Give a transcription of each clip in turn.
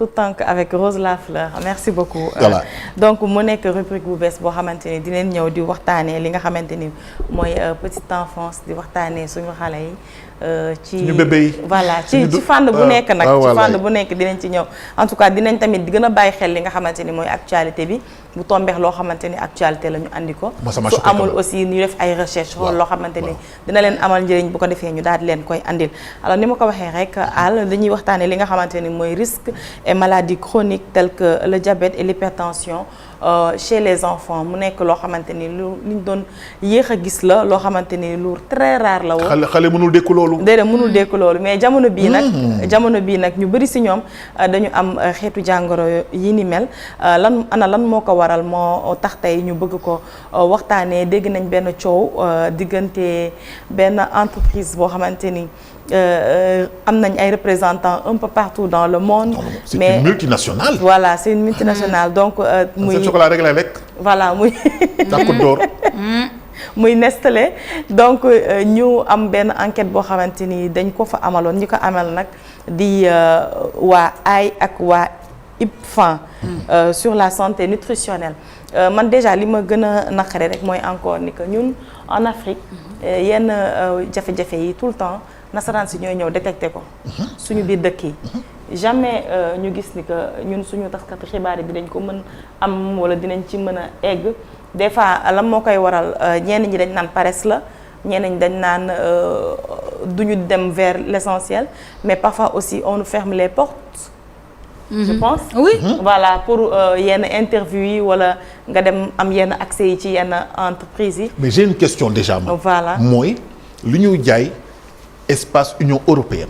tout temps avec Rose la Fleur merci beaucoup. Voilà. Donc mu nekk rubrique bu bees boo xamante ni dinañ ñëw di waxtaanee li nga xamante ni mooy petite enfance di waxtaanee suñu xale yi. ci suñu bébé yi. voilà ci fànn bu nekk nag. ci fànn bu nekk dinañ ci ñëw. en tout cas dinañ tamit gën a bàyyi xel li nga xamante ni mooy actualité bi bu tombeex loo xamante ni actualité la ñu andi ko. su amul aussi ñu def ay recherche xool loo xamante ni dina leen amal njëriñ bu ko defee ñu daal di leen koy andil. alors ni ma ko waxee rek Al dañuy waxtaanee li nga xamante ni mooy risque et maladies chroniques telles que le diabète et l'hypertension chez les enfants mu nekk loo xamante ni lu ñu doon yéex a gis la loo xamante ni lu très rare la woon. xale mënul dékku loolu. déedéet mënul dékku loolu mais jamono bii nag ñu bëri si ñoom dañu am xeetu jàngoro yi ni mel lan moo ko waral moo tax tey ñu bëgg ko waxtaanee dégg nañ benn coow diggante benn entreprise boo xamante ni. am nañ ay représentants un peu partout dans le monde. C'est une multinationale. Voilà, c'est une multinationale donc. muy chocolat rek lay lekk. voilà muy. Takku door. muy Nestlé donc ñu am benn enquête boo xamante ni dañ ko fa amaloon ñi ko amal nag di waa AI ak waa IPFAN. sur la santé nutritionnelle. man déjà li ma gën a naqare rek mooy encore ni que ñun en Afrique yenn jafe-jafe yi tout le temps. nasaraan si ñooy ñëw détecté ko suñu biir dëkk yi jamais ñu gis ni que ñun suñu taskatu xibaar yi dinañ ko mën am wala dinañ ci mën a egg des fois lan moo koy waral ñenn ñi dañ naan paresse la ñenn ñi dañ naan duñu dem vers l'essentiel mais parfois aussi on nous ferme les portes. Je pense. Oui. Voilà pour yenn interview yi wala nga dem am yenn accès yi ci yenn entreprises yi. mais j'ai une question déjà ma. Voilà mooy lu ñuy jaay. espace Union européenne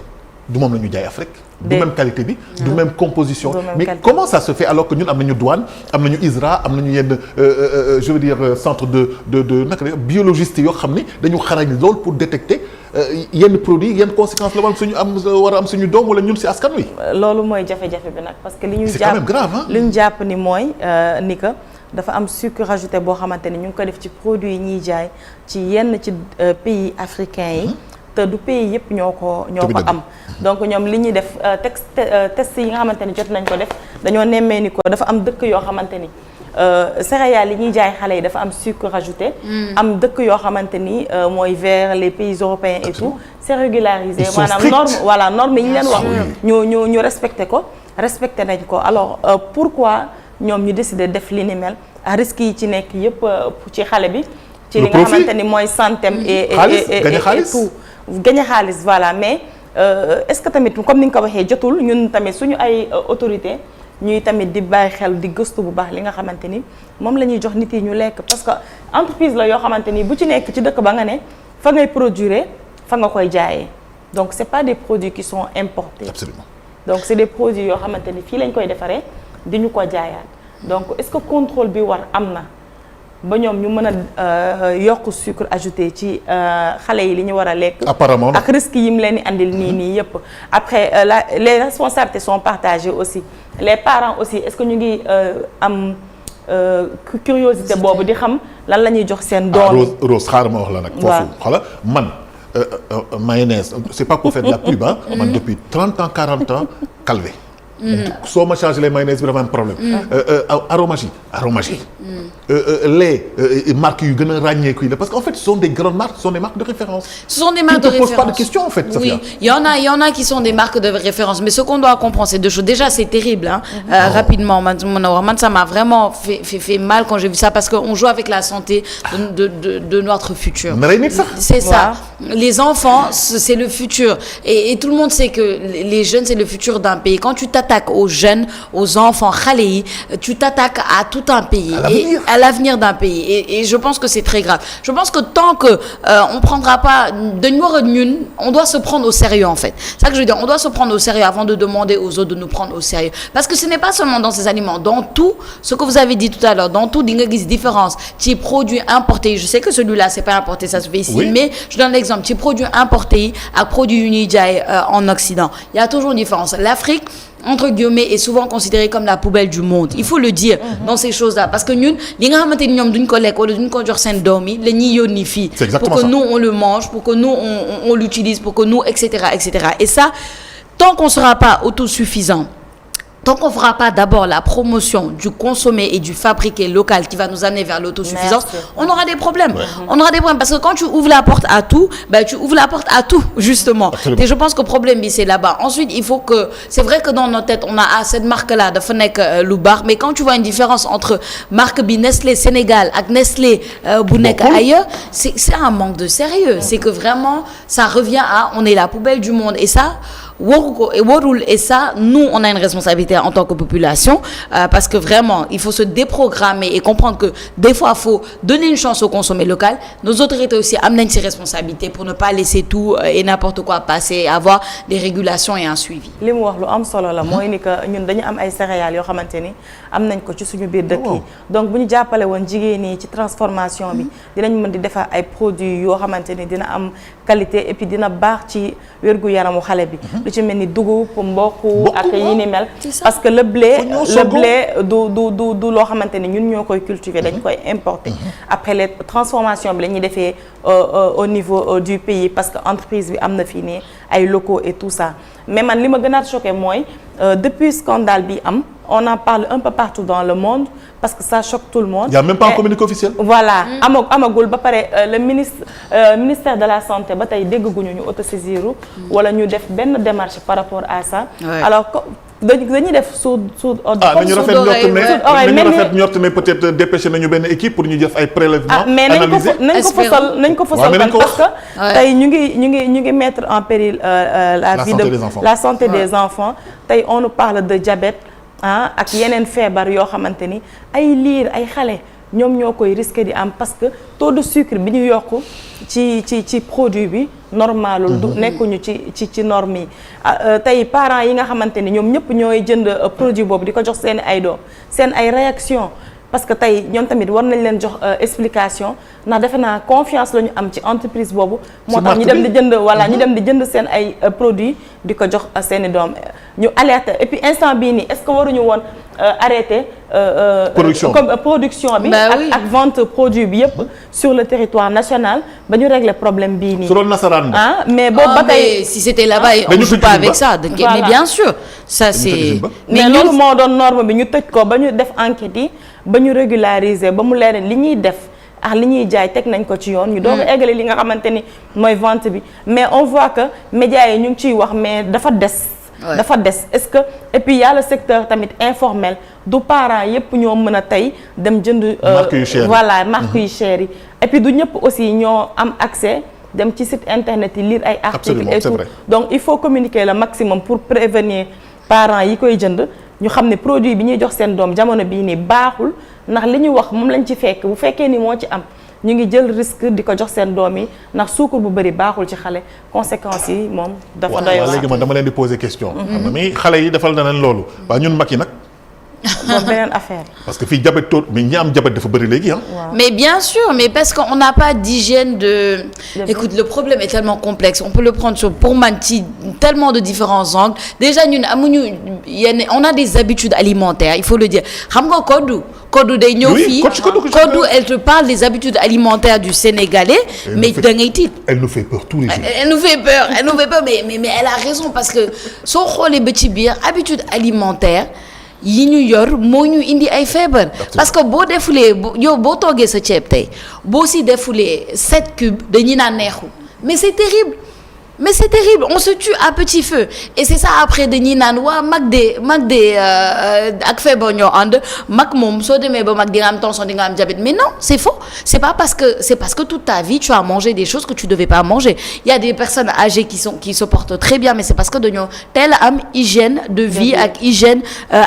du moom la ñu jaay Afrique du même qualité bi du même composition mais comment ça se fait alors que ñun am nañu douane am nañu ISRA am nañu yenn je veux dire centre de naka la biologiste yoo xam ni dañu xarañ lool pour détecter yenn produits yenn conséquences la war a am suñu doom wala ñun ci askan wi. loolu mooy jafe-jafe bi nag parce que li ñu c'est quand même grave hein. li ñu jàpp ni mooy ni que dafa am sucre rajouté boo xamante ni ñu ngi ko def ci produits yi ñuy jaay ci yenn ci pays africains yi. te du pays yëpp ñoo ko am donc ñoom li ñuy def test yi nga xamante ni jot nañ ko def dañoo nemmee ni ko dafa am dëkk yoo xamante ni céréales yi ñuy jaay xale yi dafa am sucre rajouté am dëkk yoo xamante ni mooy vers les pays européens et tout c'est régularisé maanaam norme yi ñu leen wax ñu respecté nañ ko alors pourquoi ñoom ñu décidé def li ni mel risques yi ci nekk yëpp ci xale bi ci li nga xamante ni mooy santé et tout gañe xaalis voilà mais est-ce que tamit comme ni nga ko waxee jotul ñun tamit suñu ay autorité ñuy tamit di bàyyi xel di gëstu bu baax li nga xamante ni moom la ñuy jox nit yi ñu lekk parce que entreprise la yoo xamante ni bu ci nekk ci dëkk ba nga ne fa ngay produire fa nga koy jaayee donc c'est pas des produits qui sont importés. Absolument. Donc c'est des produits yoo xamante ni fii lañ koy defaree di ñu ko jaayaat donc est-ce que contrôle bi war am na ba ñoom ñu mën a yokk sucre ajouté ci xale yi li ñu war a lekk. apparemment ak risques yi mu leen di andil nii yëpp. après les responsabilités sont partagées aussi les parents aussi est-ce que ñu ngi am curiosité boobu di xam lan la ñuy jox seen doom. Rose xaaral ma wax la nag. foofu xala man mayonnaise c'est pas pour faire de la pub ah. man depuis 30 ans 40 ans calvé. soo ma changé les mayonnaise bi dafa am problème. aromagie. les marques yu gën a ràññeeku yi la parce qu'en fait ce sont des grandes marques ce sont des marques de référence. Ce sont des marques de référence. Tu ne te poses pas de questions en fait, Safia. Oui, il y en a qui sont des marques de référence mais ce qu'on doit comprendre c'est deux choses. Déjà c'est terrible hein. Rapidement man ça m'a vraiment fait mal quand j'ai vu ça parce que on joue avec la santé de notre futur. C'est ça. Les enfants c'est le futur et tout le monde sait que les jeunes c'est le futur d'un pays. Quand tu t'attaques aux jeunes, aux enfants, xale yi, tu t'attaques à tout un pays et à l'avenir d'un pays et je pense que c'est très grave. Je pense que tant que on prendra pas on doit se prendre au sérieux en fait. C'est ça que je veux dire, on doit se prendre au sérieux avant de demander aux autres de nous prendre au sérieux parce que ce n'est pas seulement dans ces aliments, dans tout ce que vous avez dit tout à l'heure, dans tout di nga gis différence ci produits importés. Je sais que celui-là c'est pas importé, ça se fait ici, oui. Mais je donne l'exemple ci produits importés yi ak produits yu ñuy jaay en Occident. Il y a toujours une différence. L'Afrique entre guillemets est souvent considérée comme la poubelle du monde. Il faut le dire dans ces choses-là parce que ñun li nga xamante ni ñoom duñ ko lekk wala duñ ko jox seen doom yi la ñuy yónni fii pour que nous on le mange, pour que nous on l'utilise, pour que nous etc. Et ça tant qu'on sera pas autosuffisant tant qu'on fera pas d'abord la promotion du consommé et du fabriqué local qui va nous amener vers l'autosuffisance, on aura des problèmes. On aura des problèmes parce que quand tu ouvres la porte à tout, tu ouvres la porte à tout justement. Absolument. Et je pense que le problème c'est là-bas. Ensuite, il faut que c'est vrai que dans nos têtes, on a cette marque-là de Fenech Loubar, mais quand tu vois une différence entre marque bi Nestlé Sénégal et Nestlé bu nekk ailleurs, c'est un manque de sérieux. C'est que vraiment ça revient à on est la poubelle du monde et ça et ça, nous, on a une responsabilité en tant que population parce que vraiment, il faut se déprogrammer et comprendre que des fois, il faut donner une chance au consommé local. Nos autorités aussi amènent ces responsabilités pour ne pas laisser tout et n'importe quoi passer, avoir des régulations et un suivi. li mu wax lu am solo la mooy ni que ñun dañu am ay céréales yoo xamante ni am nañ ko ci suñu biir dëkk yi donc bu ñu jàppale woon jigéen ñi ci transformation bi dinañ mën di defar ay produits yoo xamante ni dina am qualité et puis dina baax ci wérgu yaramu xale bi. lu ci mel ni dugub mboq ak yi ni mel. parce que le blé du loo xamante ni ñun ñoo koy cultiver dañ koy importer. après les transformations bi la ñuy defee au niveau du pays parce que entreprise bi am na fii nii ay locaux et tout ça mais man li ma gën a choqué mooy depuis scandale bi am on en parle un peu partout dans le monde parce que ça choque tout le monde. Il y a même pas un communiqué officiel. Voilà amagul ba pare le ministère de la santé ba tey dégguñu ñu autosaisir wala ñu def benn démarche par rapport à ça. alors dañuy def sous nañu rafet ñort ne peut-être dépêché nañu benn équipe pour ñu def ay prélèvements. mais nañ ko fësal parce que tey ñu ngi mettre en péril la santé des enfants tey on nous parle de diabète ak yeneen feebar yoo xamante ni ay liir ay xale ñoom ñoo koy risqué di am parce que taux de sucre bi ñu yokk ci produit bi normalul du nekkuñu ci norme yi tey parents yi nga xamante ni ñoom ñëpp ñooy jënd produit boobu di ko jox seen ay doom seen ay réaction parce que tey ñoom tamit war nañ leen jox explication ndax defe naa confiance la ñu am ci entreprise boobu moo tax ñu dem di jënd ñu dem di jënd seen ay produits di ko jox seen i doom ñu alerter et puis instant bii nii est-ce que waruñu woon arrêter production bi ak vente produit bi yëpp sur le territoire national ba ñu régler problème bii nii mais boobu ba tey si c'était là-bas on ne joue pas avec ça mais bien sûr ça c'est mais loolu moo doon norme bi ñu tëj ko ba ñu def enquête yi ba ñu régulariser ba mu leer li ñuy def ak li ñuy jaay teg nañ ko ci yoon ñu doog a eggale li nga xamante ni mooy vente bi mais on voit que médias yi ñu ngi ciy wax mais dafa des est-ce que et puis y a le secteur tamit informel du parents yépp ñoo mën a tey dem jënd marque yu cher yi et puis du ñëpp aussi ñoo am accès dem ci site internet yi lire ay articles et tout donc il faut communiquer le maximum pour prévenir parents yi koy jënd ñu xam ne produit bi ñuy jox seen doom jamono bii nii baaxul ndax li ñu wax moom lañ ci fekk bu fekkee ni moo ci am ñu ngi jël risque di ko jox seen doom yi ndax suukar bu bëri baaxul ci xale conséquences yi moom dafa doy waar. léegi man dama leen di poser question. xam nga mi xale yi defal na leen loolu. waaw ñun mag yi nag. boobu beneen affaire. parce que fii diabète mais ñi am diabète dafa bëri léegi mais bien sûr mais parce qu'on n'a pas d'hygiène écoute le problème est tellement complexe on peut le prendre pour man ci tellement de différents angles déjà ñun amuñu on a des habitudes alimentaires il faut le dire xam nga Kodou day ñëw fii Kodou elle te parle des habitudes alimentaires du Sénégalais mais da ngay tiit. Elle nous fait peur tous les jours. Elle nous fait peur mais elle a raison parce que soo xoolee ba ci biir habitude alimentaire yi ñu yor moo ñu indi ay feebar parce que boo defulee yow boo toogee sa ceeb tey boo si defulee 7 cubes dañuy naan neexul mais c'est terrible on se tue à petit feu et c'est ça après dañuy naan waa mag de ak feebar ñoo ànd mag moom soo demee ba mag di nga am tension di nga am diabète mais non c'est faux c'est parce que toute ta vie tu as mangé des choses que tu devais pas manger il y a des personnes âgées qui se portent très bien mais c'est parce que dañoo teel am hygiène de vie ak hygiène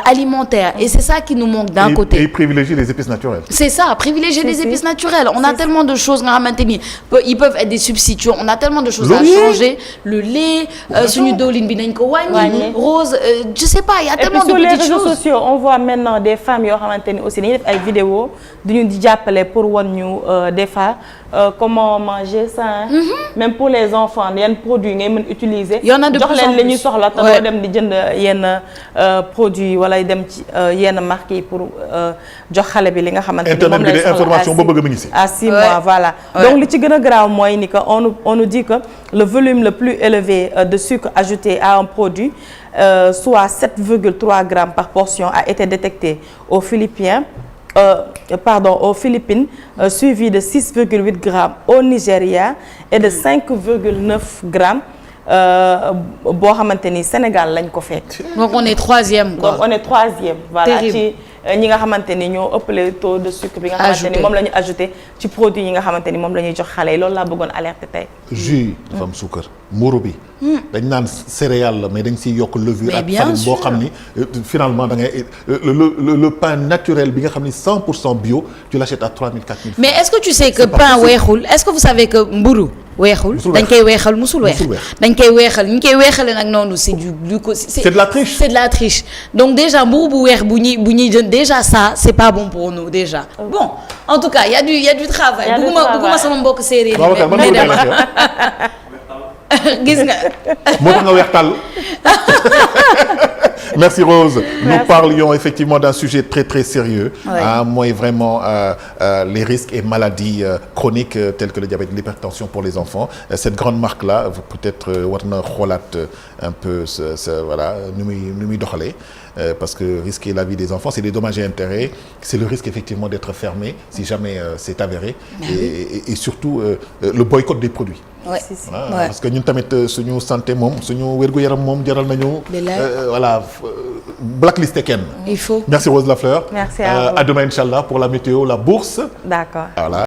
alimentaire et c'est ça qui nous manque d'un côté et privilégier les épices naturelles c'est ça privilégier les épices naturelles on a tellement de choses nga xamante ni ils peuvent être des substituts on a tellement de choses à changer le lait suñu diwlin bi nañ ko wàññi rose je sais pas il y a tellement de petites choses. Et puis sur les réseaux sociaux on voit maintenant des femmes yoo xamante ni aussi dañuy def ay vidéos duñu di jàppale pour wan ñu des fois comment manger sain. Même pour les enfants yenn produits ngay mën utiliser. y en a de plus en plus jox leen li ñuy soxla te doo dem di jënd yenn produits wala dem ci yenn marques yi pour jox xale bi li nga xamante ni moom lay soxla information boo bëgg mi ngi si. à 6 mois voilà. donc li ci gën a graaw mooy ni que on nous dit que le volume volume le plus élevé de sucre ajouté à un produit, soit 7,3 grammes par portion, a été détecté aux Philippines, suivi de 6,8 grammes au Nigeria et de 5,9 grammes boo xamante ni Sénégal lañ ko fekk. donc on est troisième quoi. donc on est troisième. voilà Terrible. ci ñi nga xamante ni ñoo ëppale taux de sucre bi nga xamante ni moom la ñu ajouté ci produit yi nga xamante ni moom la ñuy jox xale yi loolu laa bëggoon alerter tey. jus dafa am suukar mburu bi dañ naan céréale la mais dañ siy yokk levure ak bien farine sûr. boo xam ni finalement da ngay le pain naturel bi nga xam ni 100% bio tu l'achètes à 3000 4000 mais est-ce que tu sais que C'est pas pain possible. weexul est-ce que vous savez que mburu weexul Musul dañ weex. koy weexal musul weex Musul weex. dañ koy weexal ñu koy weexale nag noonu c'est du glucose C'est de la triche. c'est de la triche donc déjà mburu bu weex bu ñuy jënd déjà ça c'est pas bon pour nous déjà bon en tout cas il y a du travail Il y a du bugguma travail. sama mbokk séeréer Babacar man mais moo dama tax yow gis nga moo tax nga weex tàll. Merci Rose. Nous Merci. parlions effectivement d'un sujet très très sérieux. Ouais. Mooy vraiment les risques et maladies chroniques telles que le diabète, l'hypertension pour les enfants. Cette grande marque là peut-être war na xoolaat un peu voilà nu muy doxalee. Parce que risquer la vie des enfants, c'est des dommages et intérêts. C'est le risque effectivement d'être fermé si jamais c'est avéré. Et surtout le boycott des produits. ouais. Voilà, Ouais. parce que ñun tamit suñu santé moom suñu wér-gu-yaram moom jaral nañu. Voilà blacklisté kenn. il faut. Merci Rose Lafleur. Merci à vous. À demain inchallah pour la météo, la bourse. D'accord. Voilà.